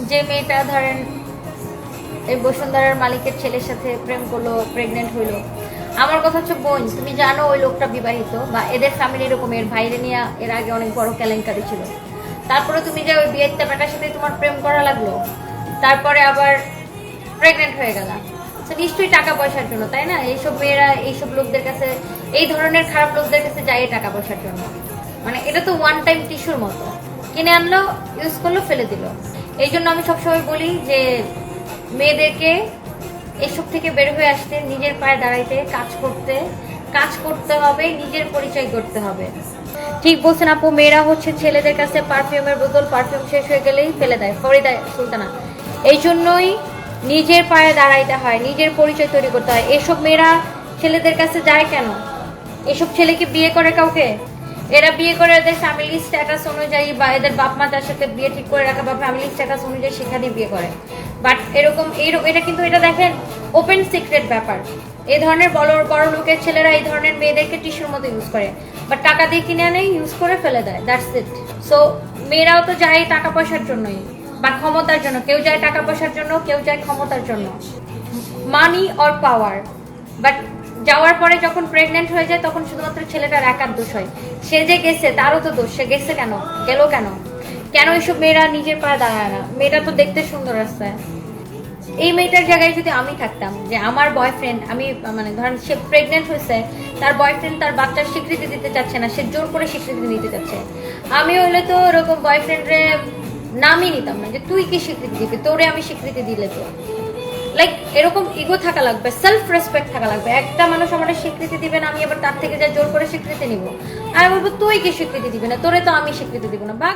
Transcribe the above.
যে মেয়েটা ধরেন এই বসুন্ধরার মালিকের ছেলের সাথে প্রেম করলো, প্রেগনেন্ট হইলো, আমার কথা হচ্ছে বোন, তুমি জানো ওই লোকটা বিবাহিত বা এদের ফ্যামিলি এরকম, এর ভাইরে নিয়ে এর আগে অনেক বড় কেলেঙ্কারি ছিল। তারপরে তুমি যে ওই বিয়ের ব্যাটার সাথে তোমার প্রেম করা লাগলো, তারপরে আবার প্রেগনেন্ট হয়ে গেল, নিশ্চয়ই টাকা পয়সার জন্য, তাই না? এইসব মেয়েরা এইসব লোকদের কাছে, এই ধরনের খারাপ লোকদের কাছে যায় টাকা পয়সার জন্য। মানে এটা তো ওয়ান টাইম টিস্যুর মতো, কিনে আনলো, ইউজ করলো, ফেলে দিল। এই জন্য আমি সবসময় বলি যে মেয়েদেরকে এসব থেকে বের হয়ে আসতে, নিজের পায়ে দাঁড়াইতে, কাজ করতে হবে, নিজের পরিচয় করতে হবে। ঠিক বলছেন আপু, মেয়েরা হচ্ছে ছেলেদের কাছে পারফিউমের বোতল, পারফিউম শেষ হয়ে গেলেই ফেলে দেয়, ফরিদা সুলতানা। এই জন্যই নিজের পায়ে দাঁড়াইতে হয়, নিজের পরিচয় তৈরি করতে হয়। এসব মেয়েরা ছেলেদের কাছে যায় কেন? এসব ছেলে কি বিয়ে করে কাউকে? এরা বিয়ে করে এদের ফ্যামিলি স্ট্যাটাস অনুযায়ী বা এদের বাপ মা যার সাথে বিয়ে ঠিক করে রাখা বা ফ্যামিলি স্ট্যাটাস অনুযায়ী সেখানে বিয়ে করে। বাট এরকম এটা কিন্তু এটা দেখেন ওপেন সিক্রেট ব্যাপার। এই ধরনের বড় বড় লোকের ছেলেরা এই ধরনের মেয়েদেরকে টিস্যুর মতো ইউজ করে, বাট টাকা দিয়ে কিনে আনে, ইউজ করে ফেলে দেয়, দ্যাটস ইট। সো মেয়েরাও তো যায় টাকা পয়সার জন্যই বা ক্ষমতার জন্য। কেউ যায় টাকা পয়সার জন্য, কেউ যায় ক্ষমতার জন্য, মানি অর পাওয়ার। বাট যাওয়ার পরে যখন প্রেগনেন্ট হয়ে যায় তখন শুধুমাত্র ছেলেটার একার দোষ হয়। সে যে গেছে তারও তো দোষ, সে গেছে কেন, গেল কেন? কেন এইসব মেয়েরা নিজের পায়ে দাঁড়ায় না? মেয়েটা তো দেখতে সুন্দর আছে। এই মেয়েটার জায়গায় যদি আমি থাকতাম, যে আমার বয়ফ্রেন্ড, আমি মানে ধরেন সে প্রেগনেন্ট হয়েছে, তার বয়ফ্রেন্ড তার বাচ্চার স্বীকৃতি দিতে চাচ্ছে না, সে জোর করে স্বীকৃতি নিতে চাচ্ছে, আমি হইলে তো ওরকম বয়ফ্রেন্ডরে নামই নিতাম না, যে তুই কি স্বীকৃতি দিবি, তোরে আমি স্বীকৃতি দিলে তো। লাইক এরকম ইগো থাকা লাগবে, সেলফ রেসপেক্ট থাকা লাগবে। একটা মানুষ আমার স্বীকৃতি দিবে না, আমি আবার তার থেকে যা জোর করে স্বীকৃতি নিব, আমি বলবো তুই কি স্বীকৃতি দিবি না, তোরে তো আমি স্বীকৃতি দিব না, বা